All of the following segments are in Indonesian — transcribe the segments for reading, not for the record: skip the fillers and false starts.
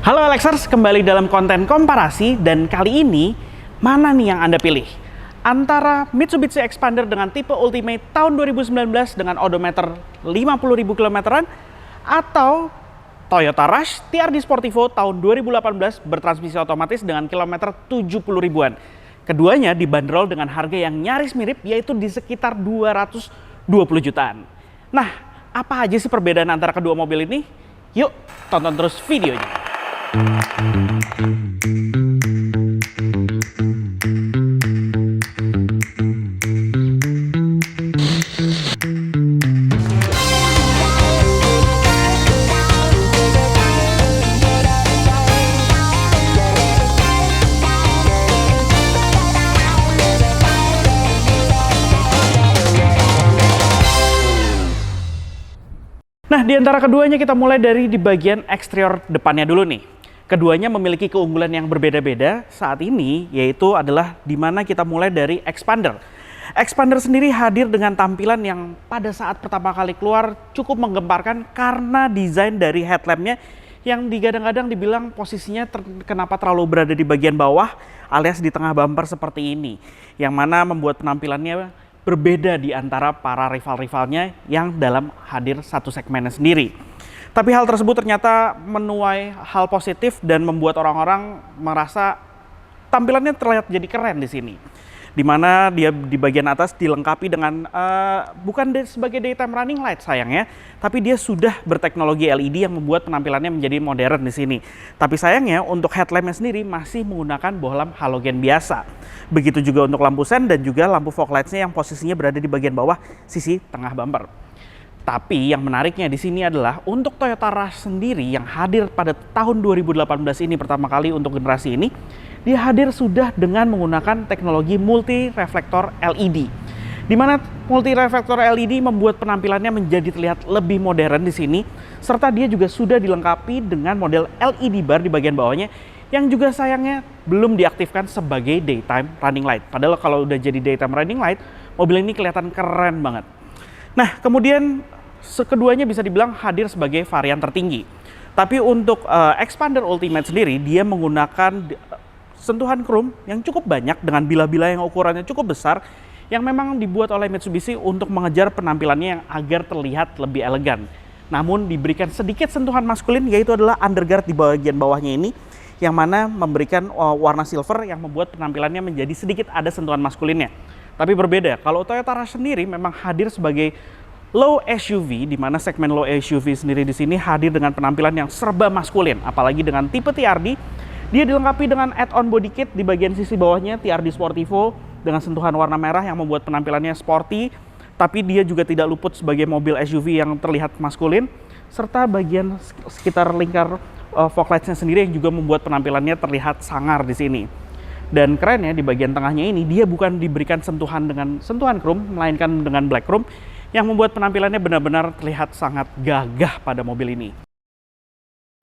Halo Alexers, kembali dalam konten komparasi dan kali ini mana nih yang Anda pilih? Antara Mitsubishi Expander dengan tipe Ultimate tahun 2019 dengan odometer 50.000 kilometeran atau Toyota Rush TRD Sportivo tahun 2018 bertransmisi otomatis dengan kilometer 70 ribuan. Keduanya dibanderol dengan harga yang nyaris mirip, yaitu di sekitar 220 jutaan. Nah, apa aja sih perbedaan antara kedua mobil ini? Yuk, tonton terus videonya. Nah, di antara keduanya kita mulai dari di bagian eksterior depannya dulu nih. Keduanya memiliki keunggulan yang berbeda-beda saat ini, yaitu adalah di mana kita mulai dari Expander. Expander sendiri hadir dengan tampilan yang pada saat pertama kali keluar cukup menggemparkan karena desain dari headlampnya yang digadang-gadang dibilang posisinya kenapa terlalu berada di bagian bawah alias di tengah bumper seperti ini. Yang mana membuat penampilannya berbeda di antara para rival-rivalnya yang dalam hadir satu segmennya sendiri. Tapi hal tersebut ternyata menuai hal positif dan membuat orang-orang merasa tampilannya terlihat jadi keren di sini. Di mana dia di bagian atas dilengkapi dengan bukan sebagai daytime running light sayangnya, tapi dia sudah berteknologi LED yang membuat penampilannya menjadi modern di sini. Tapi sayangnya untuk headlampnya sendiri masih menggunakan bohlam halogen biasa. Begitu juga untuk lampu sen dan juga lampu fog lights-nya yang posisinya berada di bagian bawah sisi tengah bumper. Tapi yang menariknya di sini adalah untuk Toyota Rush sendiri yang hadir pada tahun 2018 ini pertama kali untuk generasi ini, dia hadir sudah dengan menggunakan teknologi multi reflektor LED. Di mana multi reflektor LED membuat penampilannya menjadi terlihat lebih modern di sini, serta dia juga sudah dilengkapi dengan model LED bar di bagian bawahnya yang juga sayangnya belum diaktifkan sebagai daytime running light. Padahal kalau udah jadi daytime running light, mobil ini kelihatan keren banget. Nah, kemudian keduanya bisa dibilang hadir sebagai varian tertinggi. Tapi untuk Expander Ultimate sendiri, dia menggunakan sentuhan chrome yang cukup banyak dengan bila-bila yang ukurannya cukup besar yang memang dibuat oleh Mitsubishi untuk mengejar penampilannya yang agar terlihat lebih elegan. Namun diberikan sedikit sentuhan maskulin, yaitu adalah underguard di bagian bawahnya ini yang mana memberikan warna silver yang membuat penampilannya menjadi sedikit ada sentuhan maskulinnya. Tapi berbeda, kalau Toyota Rush sendiri memang hadir sebagai low SUV, di mana segmen low SUV sendiri di sini hadir dengan penampilan yang serba maskulin, apalagi dengan tipe TRD. Dia dilengkapi dengan add-on body kit di bagian sisi bawahnya TRD Sportivo dengan sentuhan warna merah yang membuat penampilannya sporty, tapi dia juga tidak luput sebagai mobil SUV yang terlihat maskulin, serta bagian sekitar lingkar fog lights-nya sendiri yang juga membuat penampilannya terlihat sangar di sini. Dan kerennya di bagian tengahnya ini dia bukan diberikan sentuhan dengan sentuhan chrome, melainkan dengan black chrome yang membuat penampilannya benar-benar terlihat sangat gagah pada mobil ini.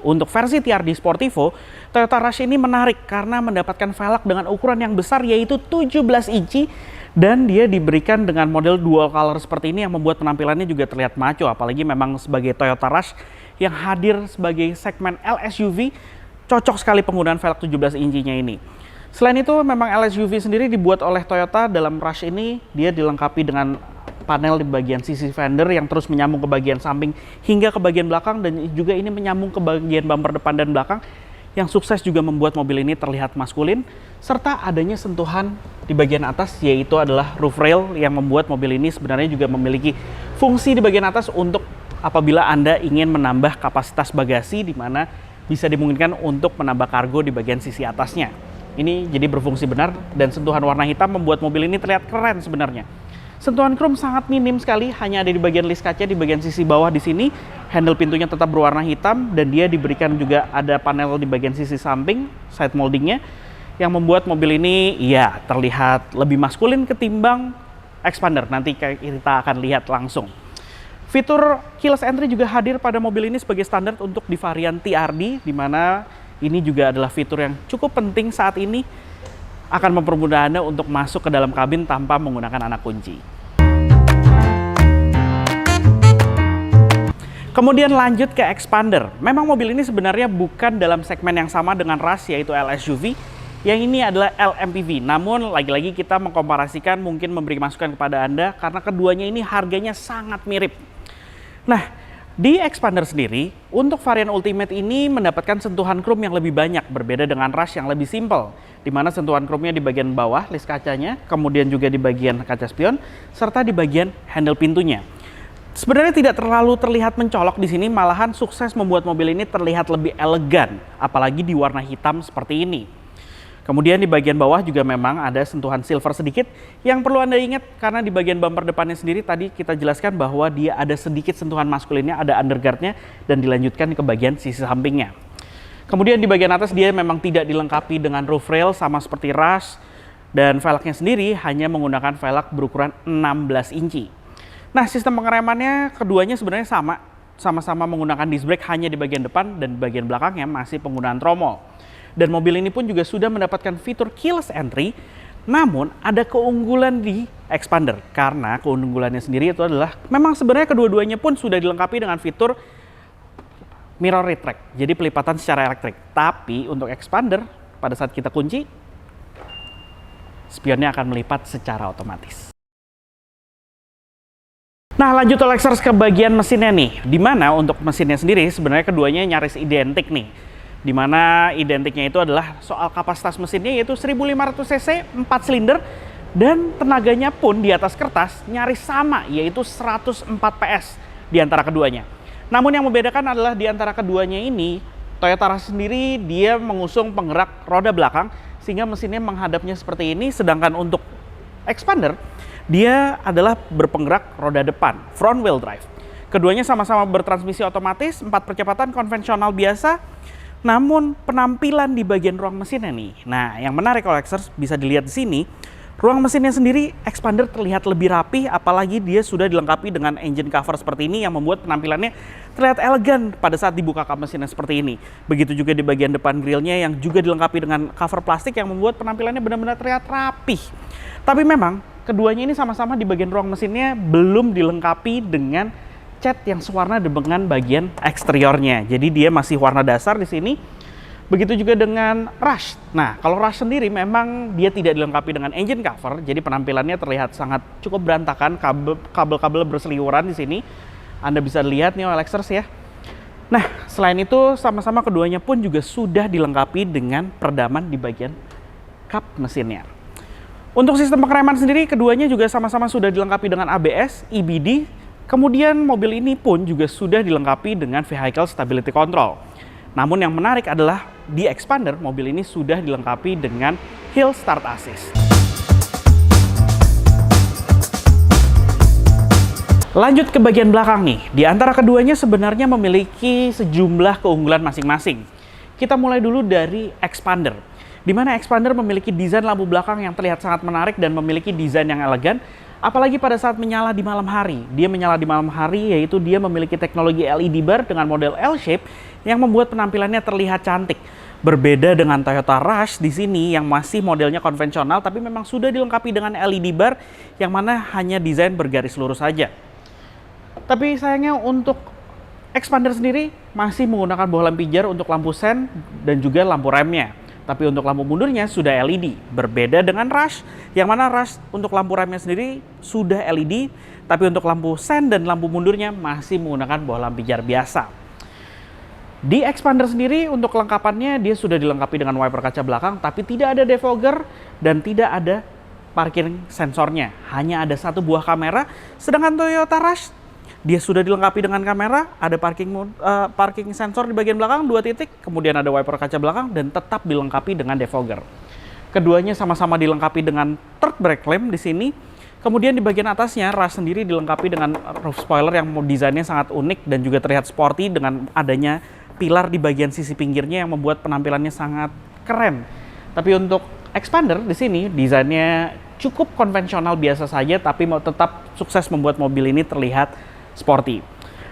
Untuk versi TRD Sportivo, Toyota Rush ini menarik karena mendapatkan velg dengan ukuran yang besar, yaitu 17 inci, dan dia diberikan dengan model dual color seperti ini yang membuat penampilannya juga terlihat maco, apalagi memang sebagai Toyota Rush yang hadir sebagai segmen LSUV, cocok sekali penggunaan velg 17 incinya ini. Selain itu, memang LSUV sendiri dibuat oleh Toyota. Dalam Rush ini dia dilengkapi dengan panel di bagian sisi fender yang terus menyambung ke bagian samping hingga ke bagian belakang, dan juga ini menyambung ke bagian bumper depan dan belakang yang sukses juga membuat mobil ini terlihat maskulin, serta adanya sentuhan di bagian atas yaitu adalah roof rail yang membuat mobil ini sebenarnya juga memiliki fungsi di bagian atas untuk apabila Anda ingin menambah kapasitas bagasi, di mana bisa dimungkinkan untuk menambah kargo di bagian sisi atasnya. Ini jadi berfungsi benar, dan sentuhan warna hitam membuat mobil ini terlihat keren sebenarnya. Sentuhan chrome sangat minim sekali, hanya ada di bagian list kaca di bagian sisi bawah di sini. Handle pintunya tetap berwarna hitam, dan dia diberikan juga ada panel di bagian sisi samping, side moldingnya, yang membuat mobil ini ya terlihat lebih maskulin ketimbang Expander. Nanti kita akan lihat langsung. Fitur keyless entry juga hadir pada mobil ini sebagai standar untuk di varian TRD, di mana ini juga adalah fitur yang cukup penting saat ini, akan mempermudah Anda untuk masuk ke dalam kabin tanpa menggunakan anak kunci. Kemudian lanjut ke Expander. Memang mobil ini sebenarnya bukan dalam segmen yang sama dengan Rush, yaitu LSUV. Yang ini adalah LMPV. Namun lagi-lagi kita mengkomparasikan, mungkin memberi masukan kepada Anda karena keduanya ini harganya sangat mirip. Nah, di Expander sendiri, untuk varian Ultimate ini mendapatkan sentuhan chrome yang lebih banyak, berbeda dengan Rush yang lebih simple, di mana sentuhan chrome-nya di bagian bawah, list kacanya, kemudian juga di bagian kaca spion, serta di bagian handle pintunya. Sebenarnya tidak terlalu terlihat mencolok di sini, malahan sukses membuat mobil ini terlihat lebih elegan, apalagi di warna hitam seperti ini. Kemudian di bagian bawah juga memang ada sentuhan silver sedikit yang perlu Anda ingat karena di bagian bumper depannya sendiri tadi kita jelaskan bahwa dia ada sedikit sentuhan maskulinnya, ada underguardnya dan dilanjutkan ke bagian sisi sampingnya. Kemudian di bagian atas dia memang tidak dilengkapi dengan roof rail sama seperti Rush dan velgnya sendiri hanya menggunakan velg berukuran 16 inci. Nah, sistem pengeremannya keduanya sebenarnya sama-sama menggunakan disc brake hanya di bagian depan dan bagian belakangnya masih penggunaan tromol. Dan mobil ini pun juga sudah mendapatkan fitur keyless entry, namun ada keunggulan di Expander karena keunggulannya sendiri itu adalah memang sebenarnya kedua-duanya pun sudah dilengkapi dengan fitur mirror retract, jadi pelipatan secara elektrik. Tapi untuk Expander pada saat kita kunci, spionnya akan melipat secara otomatis. Nah, lanjut Lexus ke bagian mesinnya nih, dimana untuk mesinnya sendiri sebenarnya keduanya nyaris identik nih. Dimana identiknya itu adalah soal kapasitas mesinnya yaitu 1500 cc 4 silinder dan tenaganya pun di atas kertas nyaris sama yaitu 104 PS di antara keduanya. Namun yang membedakan adalah di antara keduanya ini Toyota Rush sendiri dia mengusung penggerak roda belakang sehingga mesinnya menghadapnya seperti ini, sedangkan untuk Expander dia adalah berpenggerak roda depan, front wheel drive. Keduanya sama-sama bertransmisi otomatis, 4 percepatan konvensional biasa. Namun penampilan di bagian ruang mesinnya nih, nah yang menarik Lexus bisa dilihat di sini, ruang mesinnya sendiri Expander terlihat lebih rapi, apalagi dia sudah dilengkapi dengan engine cover seperti ini yang membuat penampilannya terlihat elegan pada saat dibuka kap mesinnya seperti ini. Begitu juga di bagian depan grillnya yang juga dilengkapi dengan cover plastik yang membuat penampilannya benar-benar terlihat rapih. Tapi memang keduanya ini sama-sama di bagian ruang mesinnya belum dilengkapi dengan cat yang sewarna dengan bagian eksteriornya. Jadi dia masih warna dasar di sini. Begitu juga dengan Rush. Nah, kalau Rush sendiri memang dia tidak dilengkapi dengan engine cover, jadi penampilannya terlihat sangat cukup berantakan, kabel-kabel berseliweran di sini. Anda bisa lihat nih Lexus ya. Nah, selain itu sama-sama keduanya pun juga sudah dilengkapi dengan peredaman di bagian kap mesinnya. Untuk sistem pengereman sendiri keduanya juga sama-sama sudah dilengkapi dengan ABS, EBD. Kemudian mobil ini pun juga sudah dilengkapi dengan Vehicle Stability Control. Namun yang menarik adalah di Expander mobil ini sudah dilengkapi dengan Hill Start Assist. Lanjut ke bagian belakang nih. Di antara keduanya sebenarnya memiliki sejumlah keunggulan masing-masing. Kita mulai dulu dari Expander, di mana Expander memiliki desain lampu belakang yang terlihat sangat menarik dan memiliki desain yang elegan. Apalagi pada saat menyala di malam hari. Dia menyala di malam hari yaitu dia memiliki teknologi LED bar dengan model L-shape yang membuat penampilannya terlihat cantik. Berbeda dengan Toyota Rush di sini yang masih modelnya konvensional tapi memang sudah dilengkapi dengan LED bar yang mana hanya desain bergaris lurus saja. Tapi sayangnya untuk Expander sendiri masih menggunakan bohlam pijar untuk lampu sen dan juga lampu remnya. Tapi untuk lampu mundurnya sudah LED, berbeda dengan Rush, yang mana Rush untuk lampu remnya sendiri sudah LED, tapi untuk lampu sen dan lampu mundurnya masih menggunakan bohlam pijar biasa. Di Expander sendiri untuk kelengkapannya dia sudah dilengkapi dengan wiper kaca belakang, tapi tidak ada defogger dan tidak ada parking sensornya. Hanya ada satu buah kamera, sedangkan Toyota Rush dia sudah dilengkapi dengan kamera, ada parking sensor di bagian belakang 2 titik, kemudian ada wiper kaca belakang dan tetap dilengkapi dengan defogger. Keduanya sama-sama dilengkapi dengan third brake lamp di sini. Kemudian di bagian atasnya Rush sendiri dilengkapi dengan roof spoiler yang desainnya sangat unik dan juga terlihat sporty dengan adanya pilar di bagian sisi pinggirnya yang membuat penampilannya sangat keren. Tapi untuk Expander di sini desainnya cukup konvensional biasa saja, tapi mau tetap sukses membuat mobil ini terlihat sporty.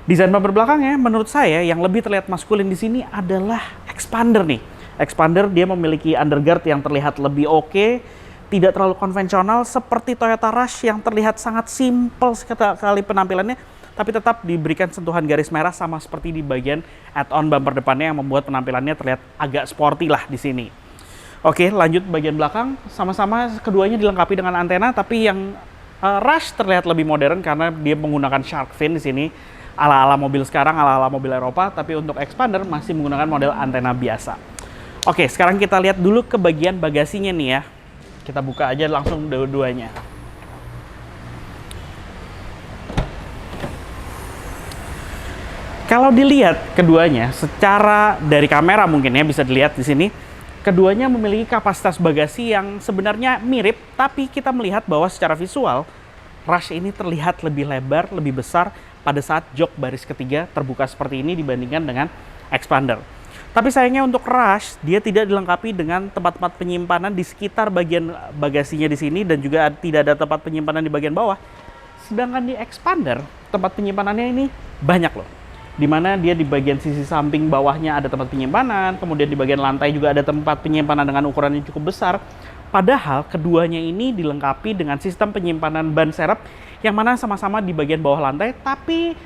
Desain bumper belakangnya menurut saya yang lebih terlihat maskulin di sini adalah Expander nih. Expander dia memiliki underguard yang terlihat lebih oke, tidak terlalu konvensional seperti Toyota Rush yang terlihat sangat simpel sekali penampilannya. tapi tetap diberikan sentuhan garis merah sama seperti di bagian add-on bumper depannya yang membuat penampilannya terlihat agak sporty lah di sini. Oke, lanjut bagian belakang, sama-sama keduanya dilengkapi dengan antena, tapi yang Rush terlihat lebih modern karena dia menggunakan shark fin di sini, ala-ala mobil sekarang, ala-ala mobil Eropa, tapi untuk Expander masih menggunakan model antena biasa. Oke, sekarang kita lihat dulu ke bagian bagasinya nih ya. Kita buka aja langsung dua-duanya. Kalau dilihat keduanya secara dari kamera mungkin ya bisa dilihat di sini, keduanya memiliki kapasitas bagasi yang sebenarnya mirip, tapi kita melihat bahwa secara visual Rush ini terlihat lebih lebar, lebih besar pada saat jok baris ketiga terbuka seperti ini dibandingkan dengan Expander. Tapi sayangnya untuk Rush, dia tidak dilengkapi dengan tempat-tempat penyimpanan di sekitar bagian bagasinya di sini dan juga tidak ada tempat penyimpanan di bagian bawah. Sedangkan di Expander, tempat penyimpanannya ini banyak loh. Di mana dia di bagian sisi samping bawahnya ada tempat penyimpanan, kemudian di bagian lantai juga ada tempat penyimpanan dengan ukuran yang cukup besar. Padahal keduanya ini dilengkapi dengan sistem penyimpanan ban serep yang mana sama-sama di bagian bawah lantai, tapi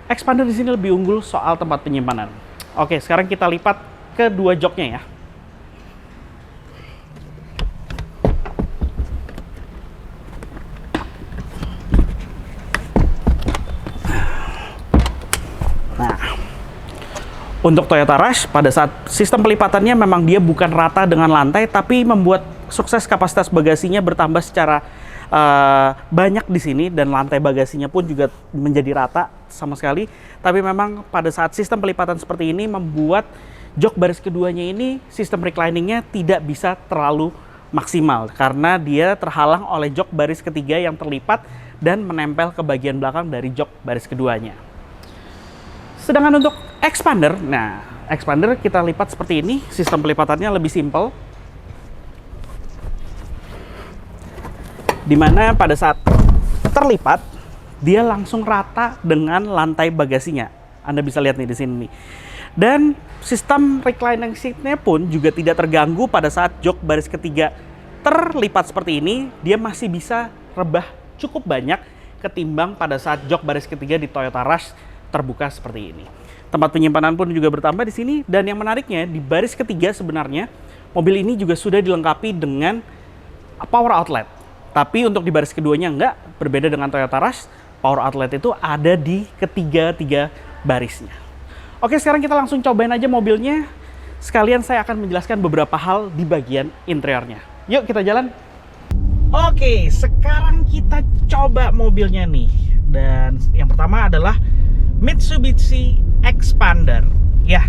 Expander di sini lebih unggul soal tempat penyimpanan. Oke, sekarang kita lipat kedua joknya ya. Untuk Toyota Rush, pada saat sistem pelipatannya memang dia bukan rata dengan lantai, tapi membuat sukses kapasitas bagasinya bertambah secara banyak di sini, dan lantai bagasinya pun juga menjadi rata sama sekali. Tapi memang pada saat sistem pelipatan seperti ini membuat jok baris keduanya ini sistem recliningnya tidak bisa terlalu maksimal karena dia terhalang oleh jok baris ketiga yang terlipat dan menempel ke bagian belakang dari jok baris keduanya. Sedangkan untuk Expander, nah Expander kita lipat seperti ini, sistem pelipatannya lebih simpel. Dimana pada saat terlipat, dia langsung rata dengan lantai bagasinya. Anda bisa lihat nih di sini nih. Dan sistem reclining seatnya pun juga tidak terganggu pada saat jok baris ketiga terlipat seperti ini. Dia masih bisa rebah cukup banyak ketimbang pada saat jok baris ketiga di Toyota Rush terbuka seperti ini. Tempat penyimpanan pun juga bertambah di sini, dan yang menariknya di baris ketiga sebenarnya mobil ini juga sudah dilengkapi dengan power outlet. Tapi untuk di baris keduanya enggak, berbeda dengan Toyota Rush, power outlet itu ada di ketiga barisnya. Oke, sekarang kita langsung cobain aja mobilnya. Sekalian saya akan menjelaskan beberapa hal di bagian interiornya. Yuk kita jalan. Oke, sekarang kita coba mobilnya nih. Dan yang pertama adalah Mitsubishi Expander. Ya,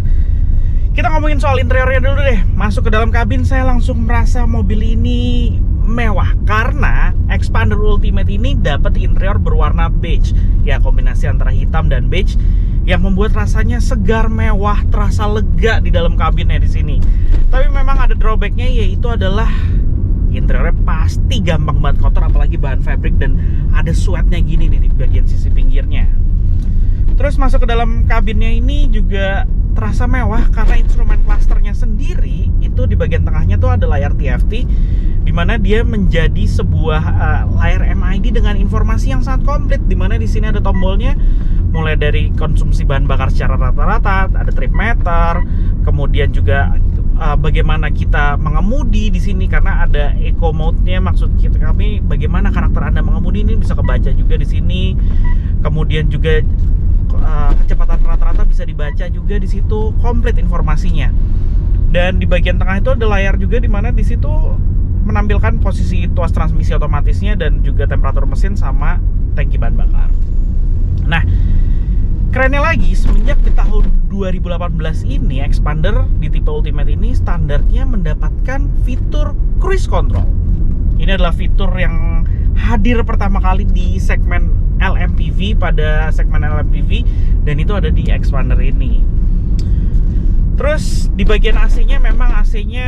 kita ngomongin soal interiornya dulu deh. Masuk ke dalam kabin, saya langsung merasa mobil ini mewah karena Expander Ultimate ini dapat interior berwarna beige. Ya, kombinasi antara hitam dan beige yang membuat rasanya segar, mewah, terasa lega di dalam kabinnya di sini. Tapi memang ada drawbacknya, yaitu adalah interiornya pasti gampang banget kotor, apalagi bahan fabric dan ada sweatnya gini nih di bagian sisi pinggirnya. Terus masuk ke dalam kabinnya ini juga terasa mewah karena instrumen clusternya sendiri itu di bagian tengahnya tuh ada layar TFT, di mana dia menjadi sebuah layar MID dengan informasi yang sangat komplit, di mana di sini ada tombolnya mulai dari konsumsi bahan bakar secara rata-rata, ada trip meter, kemudian juga bagaimana kita mengemudi di sini karena ada eco mode-nya, maksud kami bagaimana karakter Anda mengemudi ini bisa kebaca juga di sini. Kemudian juga kecepatan rata-rata bisa dibaca juga di situ, komplit informasinya. Dan di bagian tengah itu ada layar juga, di mana di situ menampilkan posisi tuas transmisi otomatisnya dan juga temperatur mesin sama tangki bahan bakar. Nah, kerennya lagi, semenjak di tahun 2018 ini Expander di tipe Ultimate ini standarnya mendapatkan fitur cruise control. Ini adalah fitur yang hadir pertama kali di segmen LMPV, pada segmen LMPV, dan itu ada di Expander ini. Terus di bagian AC-nya memang AC-nya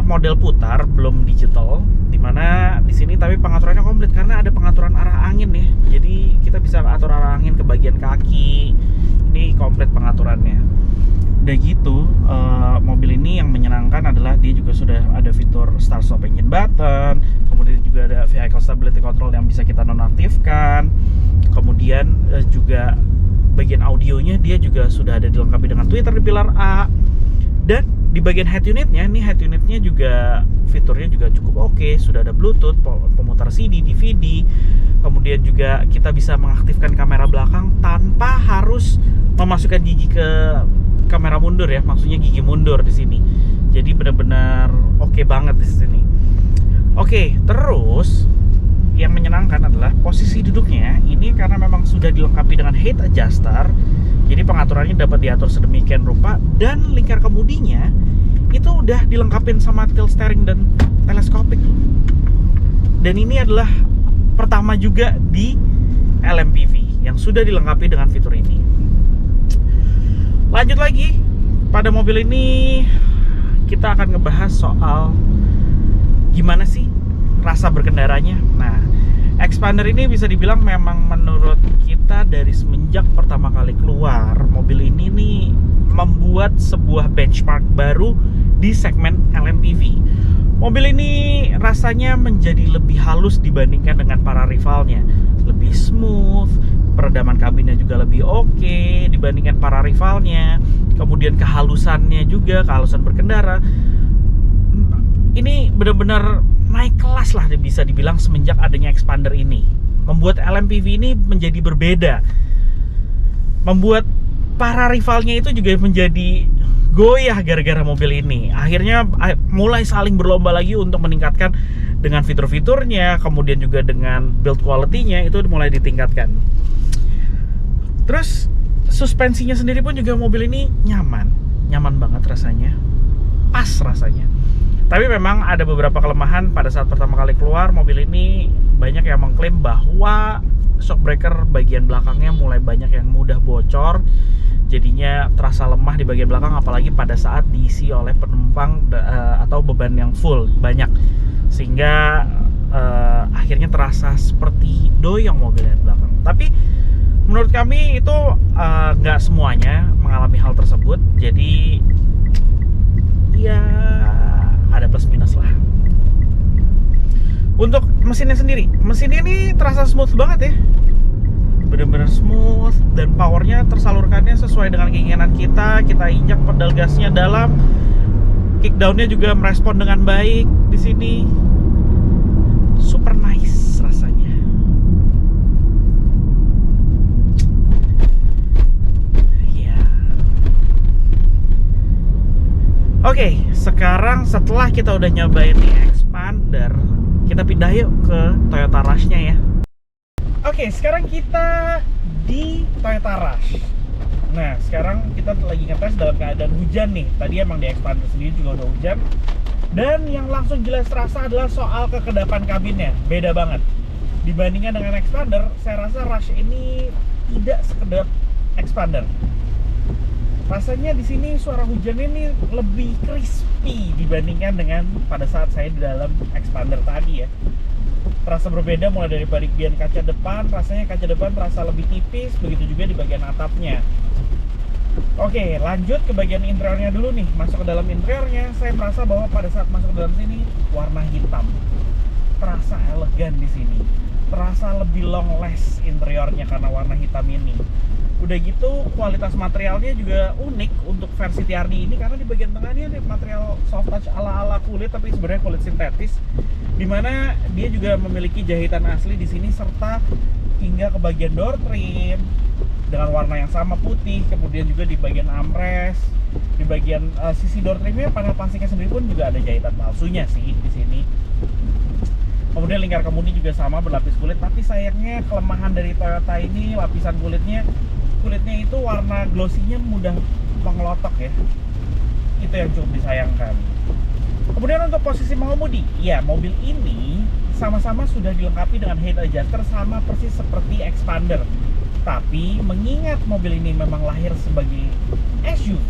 model putar, belum digital, dimana di sini tapi pengaturannya komplit karena ada pengaturan arah angin ya. Jadi kita bisa atur arah angin ke bagian kaki. Ini komplit pengaturannya. Udah gitu, mobil ini yang menyenangkan adalah dia juga sudah ada fitur start stop engine button, kemudian juga ada vehicle stability control yang bisa kita nonaktifkan. Kemudian juga bagian audionya dia juga sudah ada dilengkapi dengan tweeter di pilar A. Dan di bagian head unitnya, juga fiturnya juga cukup oke. Sudah ada Bluetooth, pemutar CD, DVD. Kemudian juga kita bisa mengaktifkan kamera belakang tanpa harus memasukkan gigi ke kamera mundur ya, maksudnya gigi mundur di sini. Jadi benar-benar oke banget di sini. Oke, terus yang menyenangkan adalah posisi duduknya. Ini karena memang sudah dilengkapi dengan height adjuster. Jadi pengaturannya dapat diatur sedemikian rupa, dan lingkar kemudinya itu udah dilengkapin sama tilt steering dan teleskopik. Dan ini adalah pertama juga di LMPV yang sudah dilengkapi dengan fitur ini. Lanjut lagi, pada mobil ini kita akan ngebahas soal gimana sih rasa berkendaranya. Nah, Expander ini bisa dibilang memang menurut kita dari semenjak pertama kali keluar, mobil ini nih membuat sebuah benchmark baru di segmen LMPV. Mobil ini rasanya menjadi lebih halus dibandingkan dengan para rivalnya. Lebih smooth, peredaman kabinnya juga lebih oke dibandingkan para rivalnya. Kemudian kehalusannya juga, kehalusan berkendara. Ini benar-benar naik kelas lah bisa dibilang semenjak adanya Expander ini. Membuat LMPV ini menjadi berbeda. Membuat para rivalnya itu juga menjadi goyah gara-gara mobil ini. Akhirnya mulai saling berlomba lagi untuk meningkatkan dengan fitur-fiturnya, kemudian juga dengan build quality-nya itu mulai ditingkatkan. Terus suspensinya sendiri pun juga mobil ini nyaman banget rasanya. Pas rasanya. Tapi memang ada beberapa kelemahan pada saat pertama kali keluar. Mobil ini banyak yang mengklaim bahwa shock breaker bagian belakangnya mulai banyak yang mudah bocor, jadinya terasa lemah di bagian belakang, apalagi pada saat diisi oleh penumpang atau beban yang full banyak, sehingga akhirnya terasa seperti doyong mobilnya di belakang. Tapi menurut kami itu nggak semuanya mengalami hal tersebut, jadi ya ada plus minus lah. Untuk mesinnya sendiri, mesinnya ini terasa smooth banget ya, bener-bener smooth, dan powernya tersalurkannya sesuai dengan keinginan kita. Kita injak pedal gasnya dalam, kickdownnya juga merespon dengan baik di sini. Super nice rasanya. Ya. Oke, sekarang setelah kita udah nyobain nih Expander, kita pindah yuk ke Toyota Rush-nya ya. Oke, sekarang kita di Toyota Rush. Nah, sekarang kita lagi ngetes dalam keadaan hujan nih. Tadi emang di Expander sendiri juga udah hujan. Dan yang langsung jelas terasa adalah soal kekedapan kabinnya. Beda banget. Dibandingkan dengan Expander, saya rasa Rush ini tidak sekedap Expander. Rasanya di sini suara hujan ini lebih crispy dibandingkan dengan pada saat saya di dalam Expander tadi ya. Terasa berbeda mulai dari bagian kaca depan, rasanya kaca depan terasa lebih tipis, begitu juga di bagian atapnya. Oke, lanjut ke bagian interiornya dulu nih. Masuk ke dalam interiornya, saya merasa bahwa pada saat masuk ke dalam sini warna hitam. Terasa elegan di sini. Terasa lebih long last interiornya karena warna hitam ini. Udah gitu kualitas materialnya juga unik untuk versi TRD ini, karena di bagian tengah ini ada material soft touch ala-ala kulit, tapi sebenarnya kulit sintetis, dimana dia juga memiliki jahitan asli di sini, serta hingga ke bagian door trim dengan warna yang sama putih. Kemudian juga di bagian armrest, di bagian sisi door trimnya, panel plastiknya sendiri pun juga ada jahitan palsunya sih di sini. Kemudian lingkar kemudi juga sama berlapis kulit, tapi sayangnya kelemahan dari Toyota ini lapisan kulitnya itu warna glossy-nya mudah mengelotok ya. Itu yang cukup disayangkan. Kemudian untuk posisi mengemudi, ya mobil ini sama-sama sudah dilengkapi dengan head adjuster sama persis seperti Expander. Tapi mengingat mobil ini memang lahir sebagai SUV,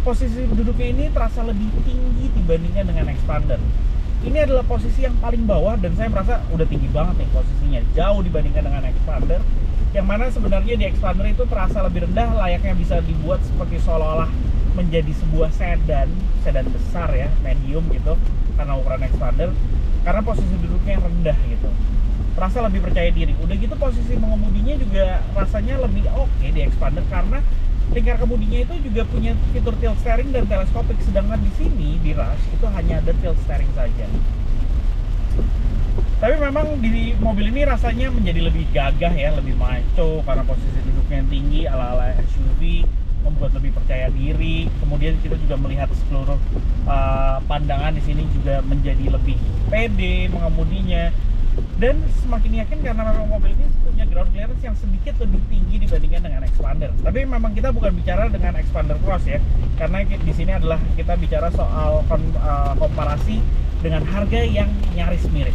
posisi duduknya ini terasa lebih tinggi dibandingkan dengan Expander. Ini adalah posisi yang paling bawah, dan saya merasa udah tinggi banget nih posisinya, jauh dibandingkan dengan Expander. Yang mana sebenarnya di Expander itu terasa lebih rendah, layaknya bisa dibuat seperti seolah-olah menjadi sebuah sedan besar ya, medium gitu, karena ukuran Expander, karena posisi duduknya yang rendah gitu. Rasa lebih percaya diri. Udah gitu posisi mengemudinya juga rasanya lebih oke di Expander karena lingkar kemudinya itu juga punya fitur tilt steering dan teleskopik, sedangkan di sini di Rush itu hanya ada tilt steering saja. Tapi memang di mobil ini rasanya menjadi lebih gagah ya, lebih macho karena posisi duduknya yang tinggi ala-ala SUV, membuat lebih percaya diri. Kemudian kita juga melihat seluruh pandangan di sini juga menjadi lebih pede mengemudinya. Dan semakin yakin karena memang mobil ini punya ground clearance yang sedikit lebih tinggi dibandingkan dengan Expander. Tapi memang kita bukan bicara dengan Expander Cross ya, karena di sini adalah kita bicara soal komparasi dengan harga yang nyaris mirip.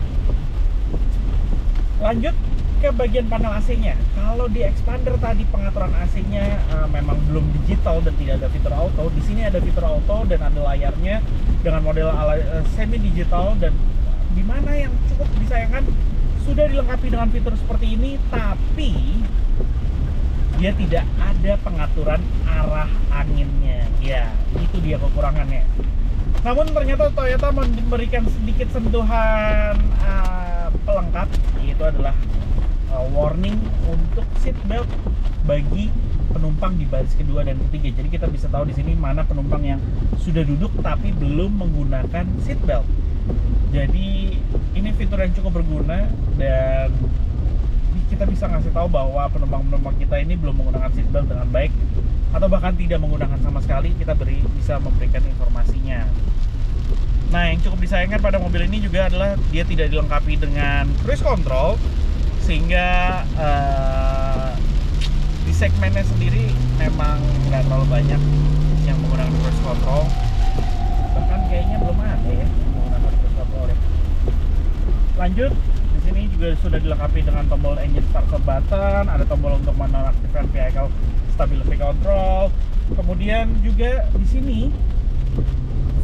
Lanjut ke bagian panel AC-nya. Kalau di Expander tadi pengaturan AC-nya memang belum digital dan tidak ada fitur auto. Di sini ada fitur auto dan ada layarnya dengan model semi digital, dan di mana yang cukup disayangkan sudah dilengkapi dengan fitur seperti ini, tapi dia tidak ada pengaturan arah anginnya. Ya, itu dia kekurangannya. Namun ternyata Toyota memberikan sedikit sentuhan pelengkap, yaitu adalah warning untuk seat belt bagi penumpang di baris kedua dan ketiga. Jadi kita bisa tahu di sini mana penumpang yang sudah duduk tapi belum menggunakan seat belt. Jadi ini fitur yang cukup berguna, dan kita bisa ngasih tahu bahwa penumpang-penumpang kita ini belum menggunakan seat belt dengan baik atau bahkan tidak menggunakan sama sekali. Kita bisa memberikan informasinya. Nah, yang cukup disayangkan pada mobil ini juga adalah dia tidak dilengkapi dengan cruise control, sehingga di segmennya sendiri memang nggak terlalu banyak yang menggunakan cruise control. Bahkan kayaknya belum ada ya yang menggunakan cruise control ya. Lanjut, di sini juga sudah dilengkapi dengan tombol engine start stop button, ada tombol untuk menonaktifkan vehicle stability control. Kemudian juga di sini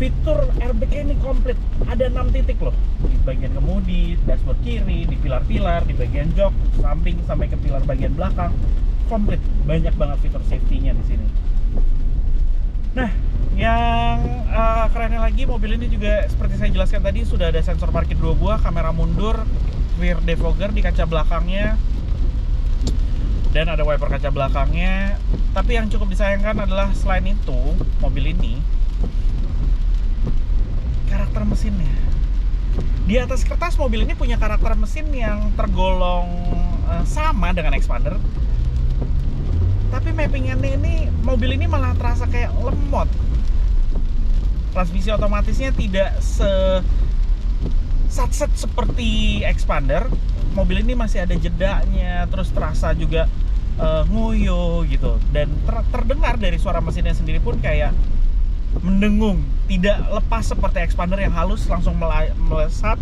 fitur airbag ini komplit, ada 6 titik loh, di bagian kemudi, dashboard kiri, di pilar-pilar, di bagian jok, samping sampai ke pilar bagian belakang, komplit, banyak banget fitur safety-nya di sini. Nah, yang kerennya lagi, mobil ini juga seperti saya jelaskan tadi sudah ada sensor parkir 2 buah, kamera mundur, rear defogger di kaca belakangnya, dan ada wiper kaca belakangnya. Tapi yang cukup disayangkan adalah selain itu, mobil ini karakter mesinnya. Di atas kertas mobil ini punya karakter mesin yang tergolong sama dengan Expander. Tapi mappingannya ini, mobil ini malah terasa kayak lemot. Transmisi otomatisnya tidak sat-set seperti Expander. Mobil ini masih ada jedanya, terus terasa juga ngoyo gitu. Dan terdengar dari suara mesinnya sendiri pun kayak mendengung, tidak lepas seperti Expander yang halus langsung melesat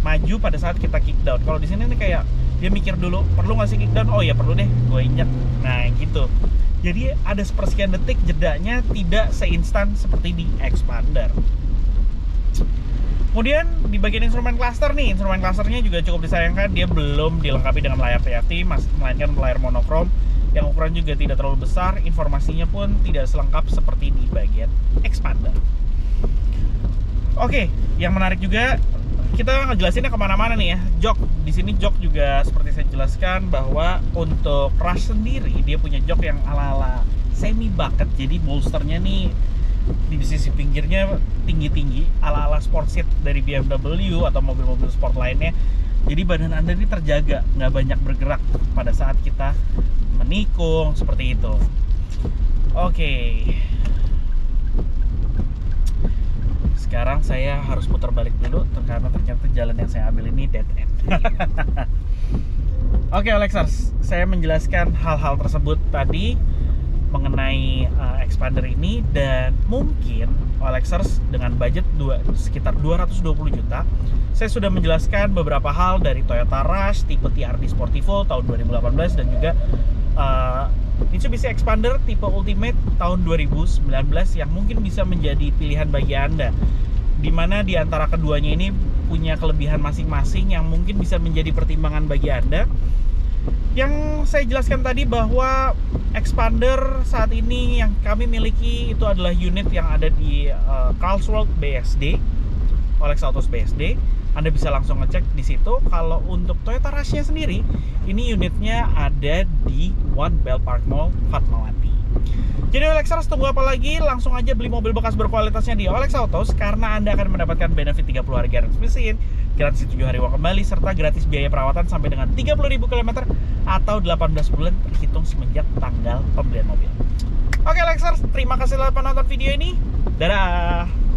maju pada saat kita kick down. Kalau di sini nih kayak dia mikir dulu, perlu nggak sih kick down? Oh ya perlu deh, gue injek. Nah gitu. Jadi ada sepersekian detik jedanya, tidak seinstan seperti di Expander. Kemudian di bagian instrumen cluster nih, instrumen clusternya juga cukup disayangkan, dia belum dilengkapi dengan layar TFT, melainkan layar monokrom yang ukuran juga tidak terlalu besar. Informasinya pun tidak selengkap seperti di bagian Expander. Oke, yang menarik juga, kita ngejelasinnya kemana-mana nih ya. Jok, di sini jok juga seperti saya jelaskan bahwa untuk Rush sendiri dia punya jok yang ala-ala semi bucket. Jadi bolsternya nih di sisi pinggirnya tinggi-tinggi, ala-ala sport seat dari BMW atau mobil-mobil sport lainnya. Jadi badan Anda ini terjaga, nggak banyak bergerak pada saat kita menikung seperti itu. Oke. Sekarang saya harus putar balik dulu karena ternyata jalan yang saya ambil ini dead end. Oke, Alexers, saya menjelaskan hal-hal tersebut tadi mengenai Expander ini, dan mungkin Alexers dengan budget sekitar 220 juta, saya sudah menjelaskan beberapa hal dari Toyota Rush tipe TRD Sportivo tahun 2018 dan juga Mitsubishi Expander tipe Ultimate tahun 2019 yang mungkin bisa menjadi pilihan bagi Anda, dimana di antara keduanya ini punya kelebihan masing-masing yang mungkin bisa menjadi pertimbangan bagi Anda. Yang saya jelaskan tadi bahwa Expander saat ini yang kami miliki itu adalah unit yang ada di Carlsworth BSD, OLX Autos BSD. Anda bisa langsung ngecek di situ. Kalau untuk Toyota Rush-nya sendiri, ini unitnya ada di One Bell Park Mall, Fatmawati. Jadi OLXers, tunggu apa lagi? Langsung aja beli mobil bekas berkualitasnya di OLX Autos, karena Anda akan mendapatkan benefit 30 hari garansi mesin, gratis 7 hari uang kembali, serta gratis biaya perawatan sampai dengan 30.000 km atau 18 bulan terhitung semenjak tanggal pembelian mobil. Oke OLXers, terima kasih telah menonton video ini. Dadah!